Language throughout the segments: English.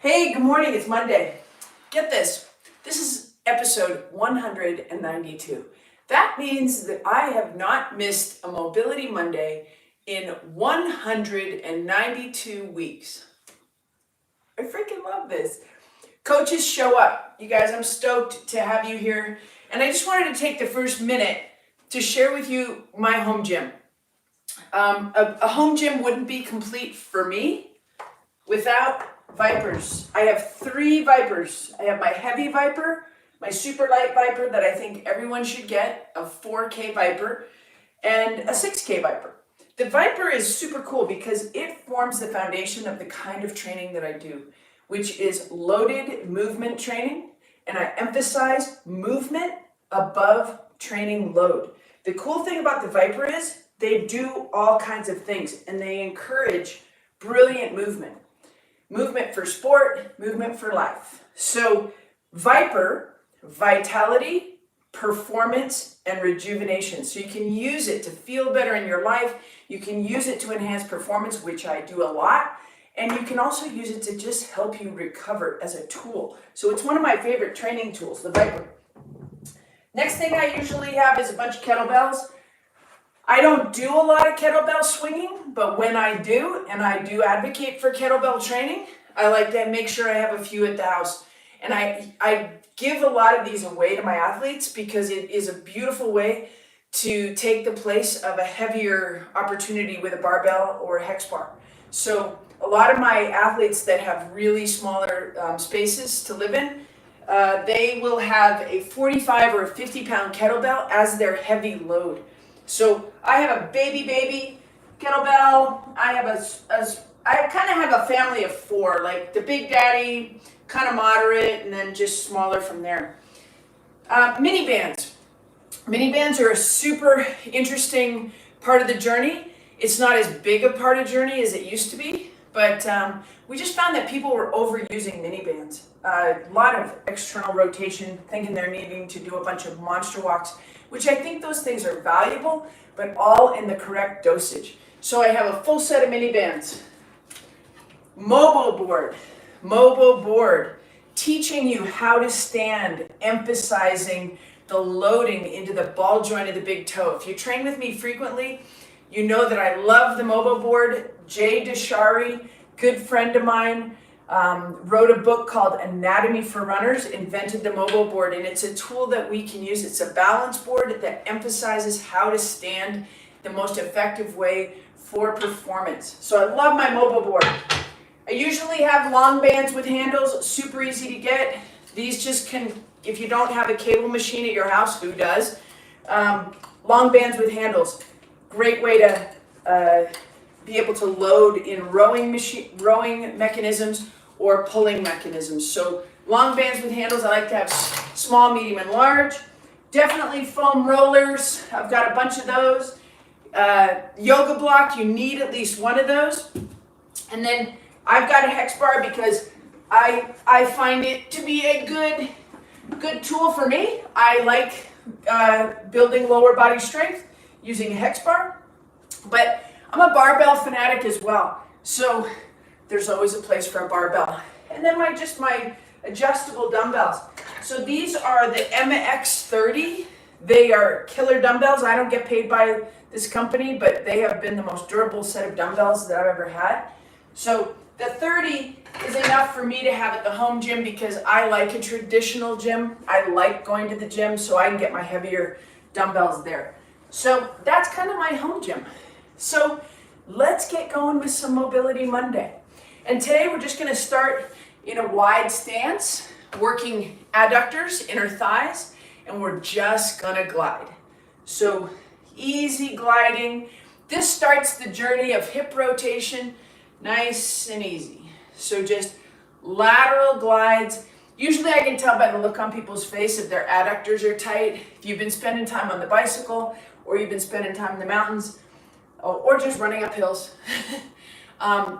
Hey, good morning, it's Monday. Get this, this is episode 192. That means that I have not missed a Mobility Monday in 192 weeks. I freaking love this. Coaches show up. You guys, I'm stoked to have you here. And I just wanted to take the first minute to share with you my home gym. A home gym wouldn't be complete for me without Vipers. I have 3 Vipers. I have my heavy Viper, my super light Viper that I think everyone should get, a 4K Viper, and a 6K Viper. The Viper is super cool because it forms the foundation of the kind of training that I do, which is loaded movement training, and I emphasize movement above training load. The cool thing about the Viper is they do all kinds of things, and they encourage brilliant movement. Movement for sport, movement for life. So Viper, vitality, performance, and rejuvenation. So you can use it to feel better in your life. You can use it to enhance performance, which I do a lot. And you can also use it to just help you recover as a tool. So it's one of my favorite training tools, the Viper. Next thing I usually have is a bunch of kettlebells. I don't do a lot of kettlebell swinging, but when I do, and I do advocate for kettlebell training, I like to make sure I have a few at the house. And I give a lot of these away to my athletes because it is a beautiful way to take the place of a heavier opportunity with a barbell or a hex bar. So a lot of my athletes that have really smaller spaces to live in, they will have a 45 or a 50-pound kettlebell as their heavy load. So I have a baby kettlebell. I kind of have a family of 4, like the Big Daddy, kind of moderate, and then just smaller from there. Mini bands. Mini bands are a super interesting part of the journey. It's not as big a part of the journey as it used to be, but we just found that people were overusing mini bands. A lot of external rotation, thinking they're needing to do a bunch of monster walks, which I think those things are valuable, but all in the correct dosage. So I have a full set of mini bands. Mobile board, teaching you how to stand, emphasizing the loading into the ball joint of the big toe. If you train with me frequently, you know that I love the mobile board. Jay Deshari, good friend of mine, wrote a book called Anatomy for Runners, invented the mobile board, and it's a tool that we can use. It's a balance board that emphasizes how to stand the most effective way for performance. So I love my mobile board. I usually have long bands with handles, super easy to get. These just can, if you don't have a cable machine at your house, who does? Long bands with handles, great way to be able to load in rowing mechanisms or pulling mechanisms. So long bands with handles, I like to have small, medium, and large. Definitely foam rollers, I've got a bunch of those. Yoga block, you need at least one of those. And then I've got a hex bar because I find it to be a good tool for me. I like building lower body strength using a hex bar, but I'm a barbell fanatic as well. So there's always a place for a barbell. And then my adjustable dumbbells. So these are the MX30. They are killer dumbbells. I don't get paid by this company, but they have been the most durable set of dumbbells that I've ever had. So the 30 is enough for me to have at the home gym because I like a traditional gym. I like going to the gym so I can get my heavier dumbbells there. So that's kind of my home gym. So let's get going with some Mobility Monday. And today we're just going to start in a wide stance, working adductors, inner thighs, and we're just going to glide. So easy gliding. This starts the journey of hip rotation, nice and easy. So just lateral glides. Usually I can tell by the look on people's face if their adductors are tight. If you've been spending time on the bicycle or you've been spending time in the mountains or just running up hills,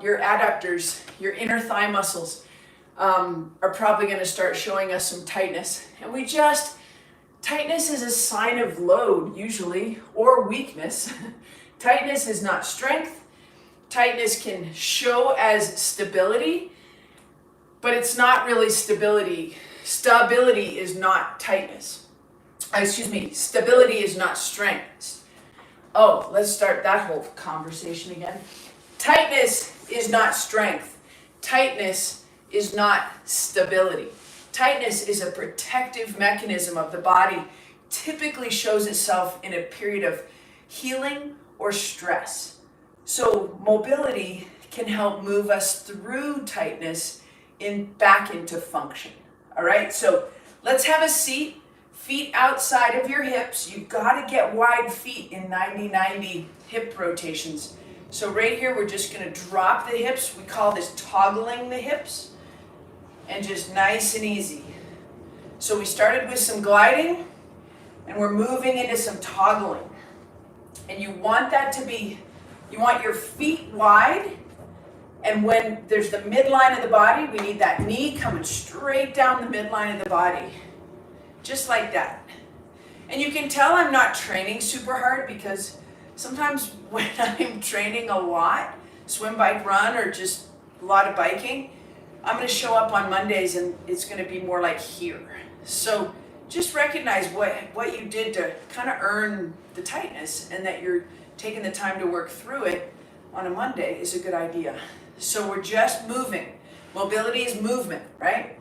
your adductors, your inner thigh muscles are probably going to start showing us some tightness. And tightness is a sign of load usually, or weakness. Tightness is not strength. Tightness can show as stability. but it's not really stability. Stability is not tightness. Stability is not strength. Oh, let's start that whole conversation again. Tightness is not strength. Tightness is not stability. Tightness is a protective mechanism of the body, typically shows itself in a period of healing or stress. So mobility can help move us through tightness back into function. All right, so let's have a seat, feet outside of your hips. You've got to get wide feet in 90-90 hip rotations. So right here, we're just going to drop the hips. We call this toggling the hips. And just nice and easy. So we started with some gliding, and we're moving into some toggling. And you want that to be, you want your feet wide, and when there's the midline of the body, we need that knee coming straight down the midline of the body. Just like that. And you can tell I'm not training super hard because sometimes when I'm training a lot, swim, bike, run, or just a lot of biking, I'm going to show up on Mondays and it's going to be more like here. So just recognize what you did to kind of earn the tightness, and that you're taking the time to work through it on a Monday is a good idea. So we're just moving. Mobility is movement, right?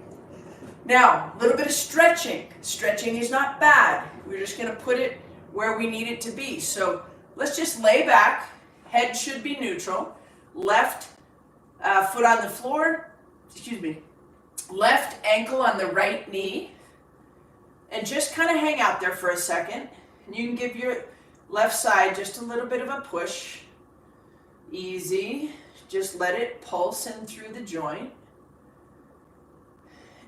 Now, a little bit of stretching. Stretching is not bad. We're just going to put it where we need it to be. So let's just lay back. Head should be neutral. Left foot on the floor. Left ankle on the right knee, and just kind of hang out there for a second. And you can give your left side just a little bit of a push. Easy. Just let it pulse in through the joint.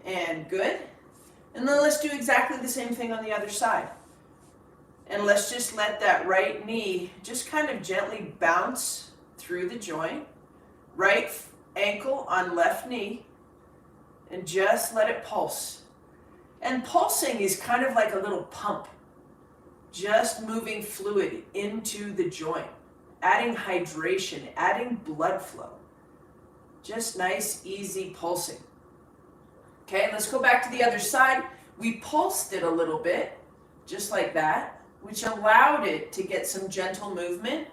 And good. And then let's do exactly the same thing on the other side. And let's just let that right knee just kind of gently bounce through the joint. Right ankle on left knee, and just let it pulse. And pulsing is kind of like a little pump, just moving fluid into the joint, adding hydration, adding blood flow. Just nice, easy pulsing. Okay, let's go back to the other side. We pulsed it a little bit, just like that, which allowed it to get some gentle movement.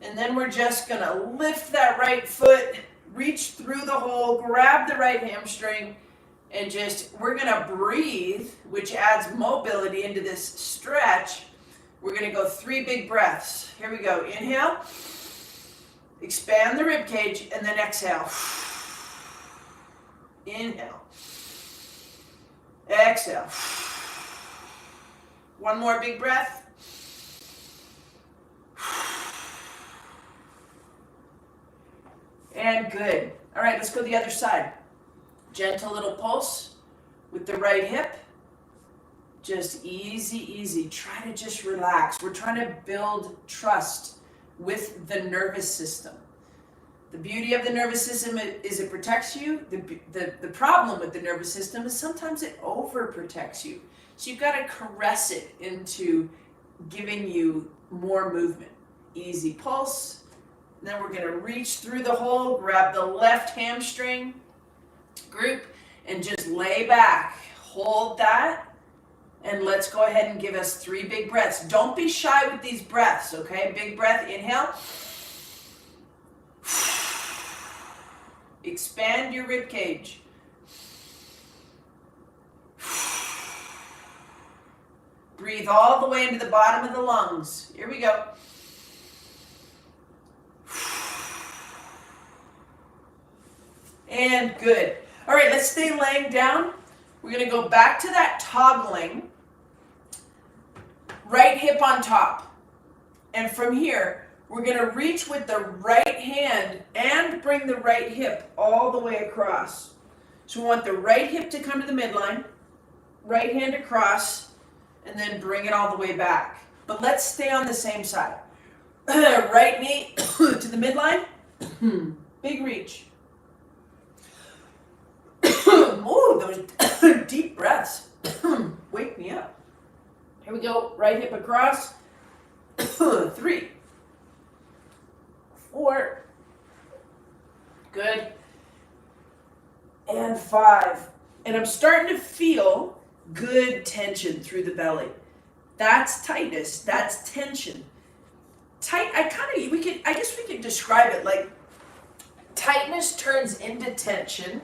And then we're just gonna lift that right foot, reach through the hole, grab the right hamstring, and we're gonna breathe, which adds mobility into this stretch. We're gonna go 3 big breaths. Here we go. Inhale, expand the rib cage, and then exhale. Inhale, exhale. One more big breath. And good. All right, let's go to the other side. Gentle little pulse with the right hip. Just easy, easy. Try to just relax. We're trying to build trust with the nervous system. The beauty of the nervous system is it protects you. The problem with the nervous system is sometimes it overprotects you. So you've got to caress it into giving you more movement. Easy pulse. Then we're going to reach through the hole, grab the left hamstring group, and just lay back. Hold that. And let's go ahead and give us 3 big breaths. Don't be shy with these breaths, okay? Big breath, inhale. Expand your rib cage. Breathe all the way into the bottom of the lungs. Here we go. And good. All right, let's stay laying down. We're going to go back to that toggling. Right hip on top. And from here, we're going to reach with the right hand and bring the right hip all the way across. So we want the right hip to come to the midline, right hand across, and then bring it all the way back. But let's stay on the same side. Right knee to the midline. Big reach. Ooh, those deep breaths. Wake me up. Here we go. Right hip across. 3, 4. Good. and 5. And I'm starting to feel good tension through the belly. That's tightness, that's tension. Tight, I guess we could describe it like tightness turns into tension,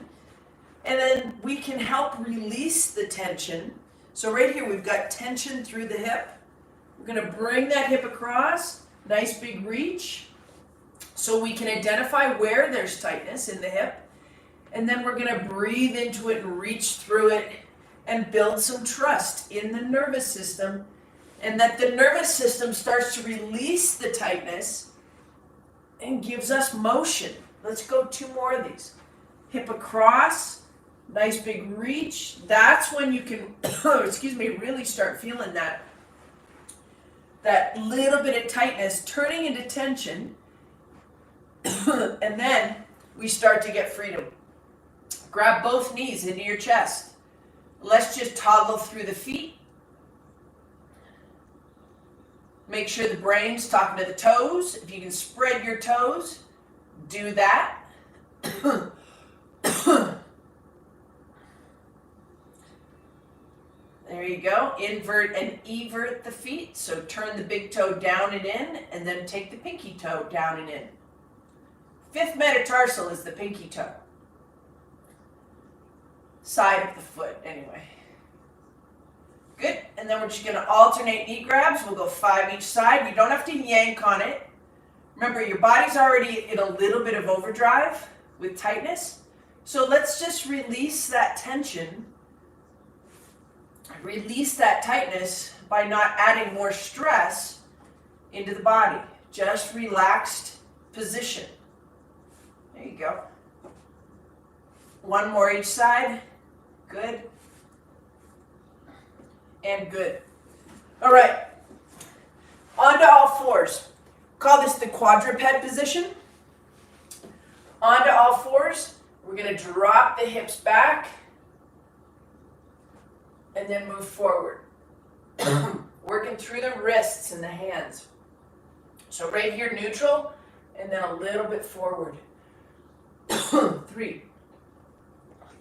and then we can help release the tension. So right here we've got tension through the hip. We're gonna bring that hip across, nice big reach, so we can identify where there's tightness in the hip. And then we're gonna breathe into it and reach through it and build some trust in the nervous system, and that the nervous system starts to release the tightness and gives us motion. Let's go 2 more of these. Hip across, nice big reach. That's when you can, really start feeling that little bit of tightness turning into tension. And then we start to get freedom. Grab both knees into your chest. Let's just toggle through the feet. Make sure the brain's talking to the toes. If you can spread your toes, do that. There you go. Invert and evert the feet. So turn the big toe down and in, and then take the pinky toe down and in. 5th metatarsal is the pinky toe. Side of the foot, anyway. Good. And then we're just going to alternate knee grabs. We'll go 5 each side. You don't have to yank on it. Remember, your body's already in a little bit of overdrive with tightness. So let's just release that tension. Release that tightness by not adding more stress into the body. Just relaxed position. There you go. 1 more each side. Good. And good. All right. On to all fours. Call this the quadruped position. On to all fours. We're going to drop the hips back and then move forward. Working through the wrists and the hands. So right here, neutral, and then a little bit forward. 3.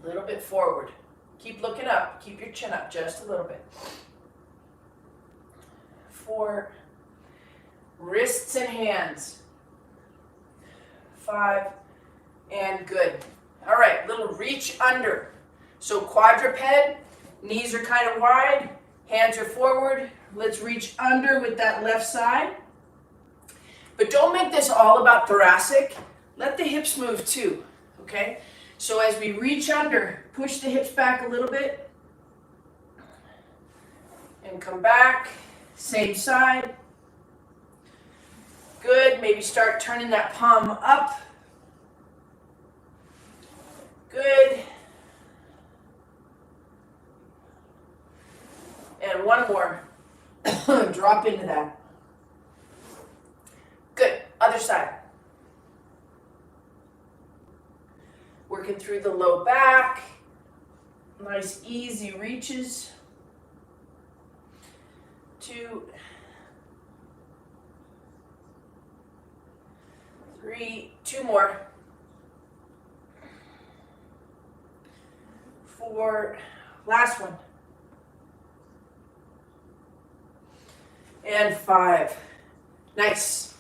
A little bit forward. Keep looking up. Keep your chin up just a little bit. 4. Wrists and hands. 5. And good. All right, little reach under. So quadruped, knees are kind of wide, hands are forward. Let's reach under with that left side. But don't make this all about thoracic. Let the hips move too, okay? So as we reach under, push the hips back a little bit. And come back, same side. Good, maybe start turning that palm up. Good. And 1 more. Drop into that. Good. Other side. Working through the low back. Nice easy reaches. 2. 3. 2 more. 4. Last one. And 5. Nice.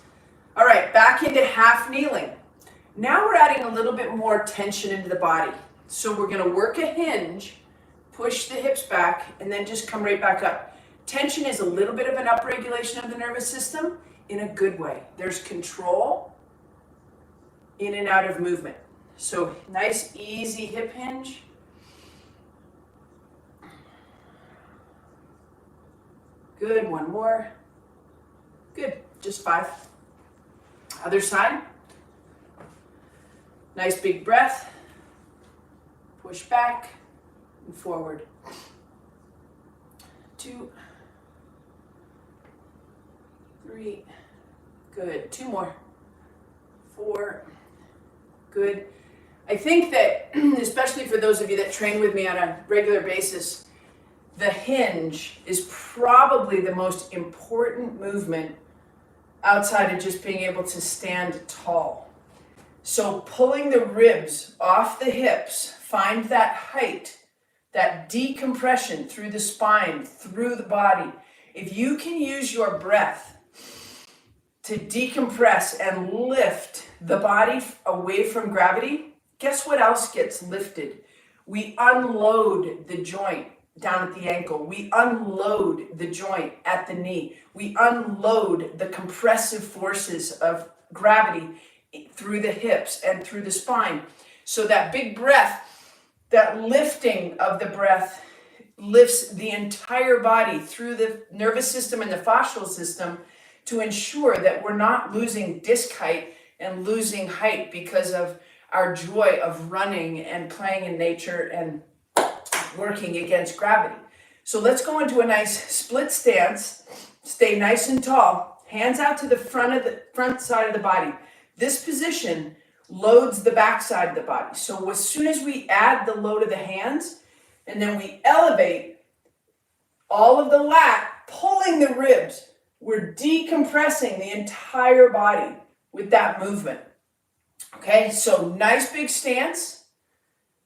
All right, back into half kneeling. Now we're adding a little bit more tension into the body. So we're going to work a hinge, push the hips back, and then just come right back up. Tension is a little bit of an upregulation of the nervous system in a good way. There's control in and out of movement. So nice, easy hip hinge. Good, 1 more. Good, just 5. Other side. Nice big breath. Push back and forward. 2. 3. Good, 2 more. 4. Good. I think that, especially for those of you that train with me on a regular basis, the hinge is probably the most important movement outside of just being able to stand tall. So pulling the ribs off the hips find that height, that decompression through the spine, through the body. If you can use your breath to decompress and lift the body away from gravity, guess what else gets lifted? We unload the joint down at the ankle. We unload the joint at the knee. We unload the compressive forces of gravity through the hips and through the spine. So that big breath, that lifting of the breath lifts the entire body through the nervous system and the fascial system to ensure that we're not losing disc height and losing height because of our joy of running and playing in nature and working against gravity. So let's go into a nice split stance. Stay nice and tall. Hands out to the front side of the body. This position loads the back side of the body. So as soon as we add the load of the hands and then we elevate all of the lat, pulling the ribs, we're decompressing the entire body with that movement. Okay, so nice big stance.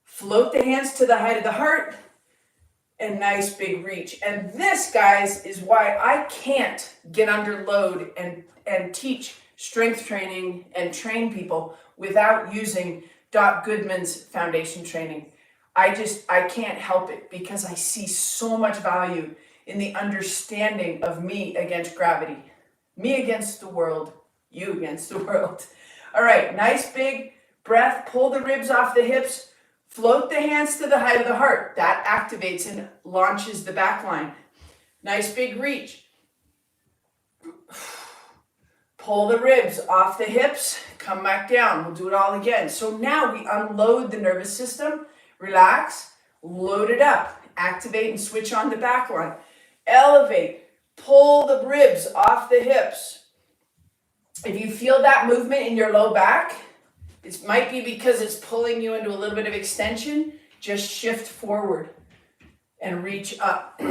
Float the hands to the height of the heart and nice big reach. And this, guys, is why I can't get under load and teach strength training and train people without using Doc Goodman's foundation training. I can't help it because I see so much value in the understanding of me against gravity. Me against the world, you against the world. All right, nice big breath. Pull the ribs off the hips. Float the hands to the height of the heart. That activates and launches the back line. Nice big reach. Pull the ribs off the hips. Come back down. We'll do it all again. So now we unload the nervous system. Relax. Load it up. Activate and switch on the back line. Elevate. Pull the ribs off the hips. If you feel that movement in your low back, it might be because it's pulling you into a little bit of extension. Just shift forward and reach up.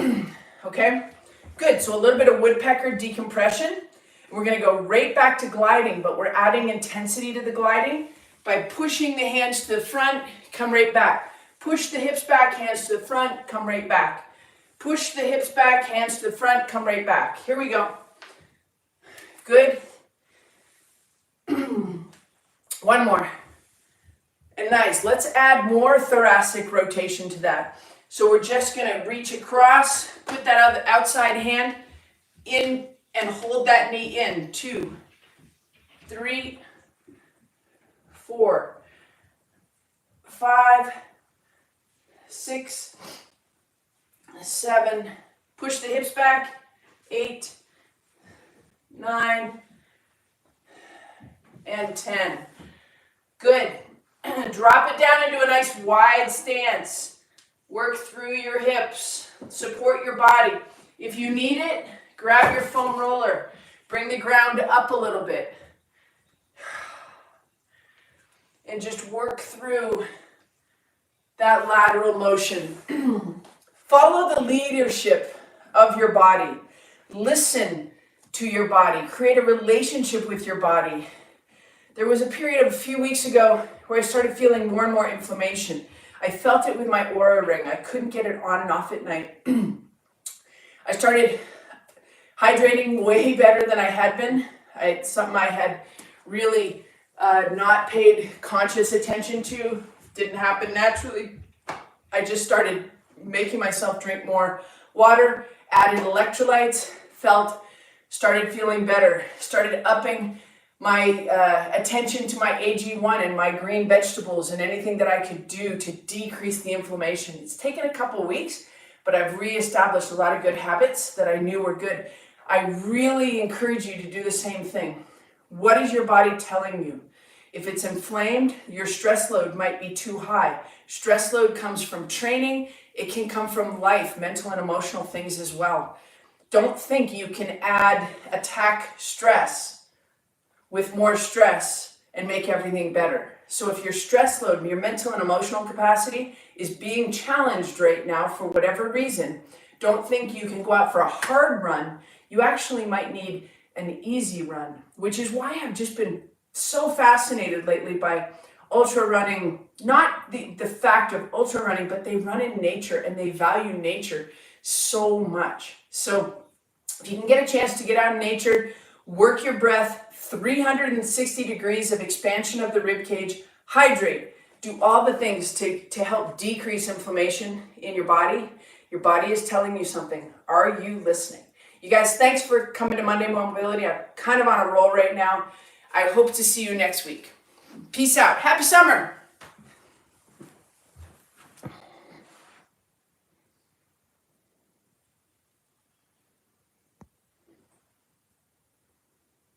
Okay? Good. So a little bit of woodpecker decompression. We're going to go right back to gliding, but we're adding intensity to the gliding by pushing the hands to the front, come right back. Push the hips back, hands to the front, come right back. Push the hips back, hands to the front, come right back. Here we go. Good. One more. And nice. Let's add more thoracic rotation to that. So we're just going to reach across, put that outside hand in and hold that knee in. 2, 3, 4, 5, 6, 7. Push the hips back. 8, 9, and 10. Good. Drop it down into a nice wide stance. Work through your hips. Support your body. If you need it, grab your foam roller. Bring the ground up a little bit. And just work through that lateral motion. Follow the leadership of your body. Listen to your body. Create a relationship with your body. There was a period of a few weeks ago where I started feeling more and more inflammation. I felt it with my Aura ring. I couldn't get it on and off at night. I started hydrating way better than I had been. It's something I had really not paid conscious attention to. Didn't happen naturally. I just started making myself drink more water, added electrolytes, started feeling better, started upping my attention to my AG1 and my green vegetables and anything that I could do to decrease the inflammation. It's taken a couple weeks, but I've reestablished a lot of good habits that I knew were good. I really encourage you to do the same thing. What is your body telling you? If it's inflamed, your stress load might be too high. Stress load comes from training. It can come from life, mental and emotional things as well. Don't think you can attack stress with more stress and make everything better. So if your stress load, your mental and emotional capacity is being challenged right now for whatever reason, don't think you can go out for a hard run. You actually might need an easy run, which is why I've just been so fascinated lately by ultra running, not the fact of ultra running, but they run in nature and they value nature so much. So if you can get a chance to get out in nature, work your breath, 360 degrees of expansion of the rib cage, hydrate, do all the things to help decrease inflammation in your body. Your body is telling you something. Are you listening? You guys, thanks for coming to Monday Mobility. I'm kind of on a roll right now. I hope to see you next week. Peace out. Happy summer.